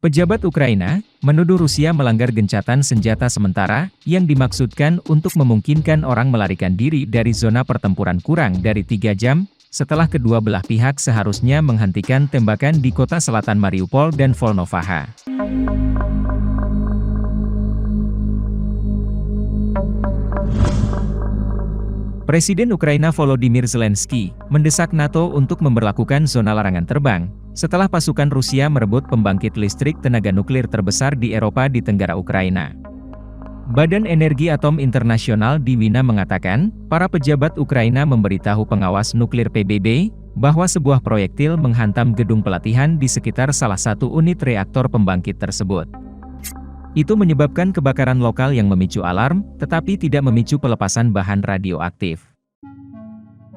Pejabat Ukraina menuduh Rusia melanggar gencatan senjata sementara yang dimaksudkan untuk memungkinkan orang melarikan diri dari zona pertempuran kurang dari 3 jam, setelah kedua belah pihak seharusnya menghentikan tembakan di kota selatan Mariupol dan Volnovakha. Presiden Ukraina Volodymyr Zelensky mendesak NATO untuk memberlakukan zona larangan terbang, setelah pasukan Rusia merebut pembangkit listrik tenaga nuklir terbesar di Eropa di tenggara Ukraina. Badan Energi Atom Internasional di Wina mengatakan, para pejabat Ukraina memberitahu pengawas nuklir PBB, bahwa sebuah proyektil menghantam gedung pelatihan di sekitar salah satu unit reaktor pembangkit tersebut. Itu menyebabkan kebakaran lokal yang memicu alarm, tetapi tidak memicu pelepasan bahan radioaktif.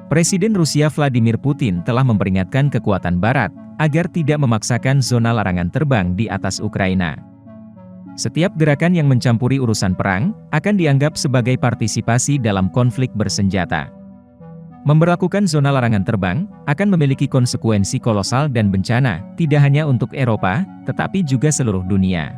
Presiden Rusia Vladimir Putin telah memperingatkan kekuatan Barat, agar tidak memaksakan zona larangan terbang di atas Ukraina. Setiap gerakan yang mencampuri urusan perang, akan dianggap sebagai partisipasi dalam konflik bersenjata. Memberlakukan zona larangan terbang, akan memiliki konsekuensi kolosal dan bencana, tidak hanya untuk Eropa, tetapi juga seluruh dunia.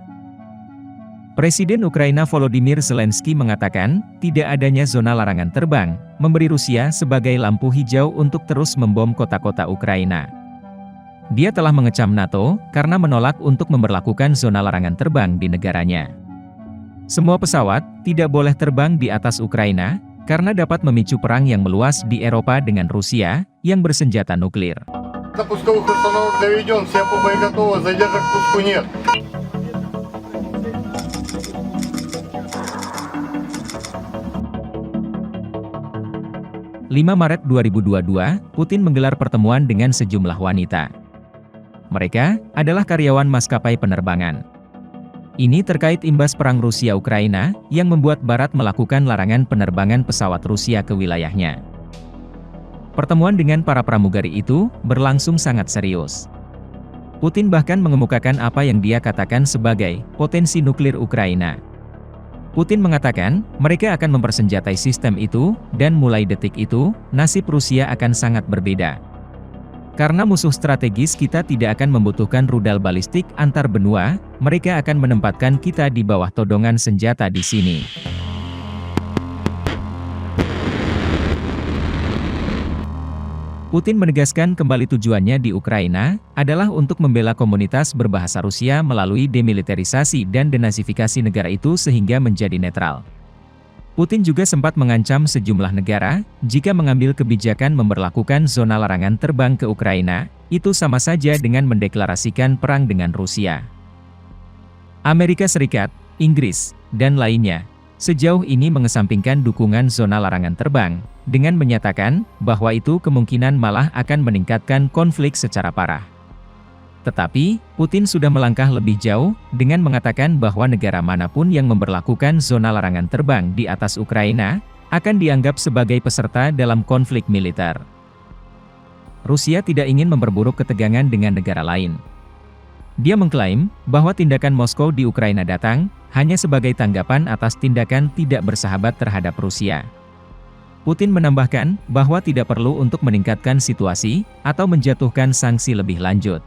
Presiden Ukraina Volodymyr Zelensky mengatakan, tidak adanya zona larangan terbang, memberi Rusia sebagai lampu hijau untuk terus membom kota-kota Ukraina. Dia telah mengecam NATO, karena menolak untuk memberlakukan zona larangan terbang di negaranya. Semua pesawat, tidak boleh terbang di atas Ukraina, karena dapat memicu perang yang meluas di Eropa dengan Rusia, yang bersenjata nuklir. Пусковых установок доведен, вся ПБ готова, задержек к пуску нет. 5 Maret 2022, Putin menggelar pertemuan dengan sejumlah wanita. Mereka adalah karyawan maskapai penerbangan. Ini terkait imbas perang Rusia-Ukraina, yang membuat Barat melakukan larangan penerbangan pesawat Rusia ke wilayahnya. Pertemuan dengan para pramugari itu berlangsung sangat serius. Putin bahkan mengemukakan apa yang dia katakan sebagai potensi nuklir Ukraina. Putin mengatakan, mereka akan mempersenjatai sistem itu, dan mulai detik itu, nasib Rusia akan sangat berbeda. Karena musuh strategis kita tidak akan membutuhkan rudal balistik antar benua, mereka akan menempatkan kita di bawah todongan senjata di sini. Putin menegaskan kembali tujuannya di Ukraina, adalah untuk membela komunitas berbahasa Rusia melalui demilitarisasi dan denazifikasi negara itu sehingga menjadi netral. Putin juga sempat mengancam sejumlah negara, jika mengambil kebijakan memberlakukan zona larangan terbang ke Ukraina, itu sama saja dengan mendeklarasikan perang dengan Rusia. Amerika Serikat, Inggris, dan lainnya, sejauh ini mengesampingkan dukungan zona larangan terbang, dengan menyatakan bahwa itu kemungkinan malah akan meningkatkan konflik secara parah. Tetapi, Putin sudah melangkah lebih jauh, dengan mengatakan bahwa negara manapun yang memberlakukan zona larangan terbang di atas Ukraina, akan dianggap sebagai peserta dalam konflik militer. Rusia tidak ingin memperburuk ketegangan dengan negara lain. Dia mengklaim bahwa tindakan Moskow di Ukraina datang hanya sebagai tanggapan atas tindakan tidak bersahabat terhadap Rusia. Putin menambahkan bahwa tidak perlu untuk meningkatkan situasi atau menjatuhkan sanksi lebih lanjut.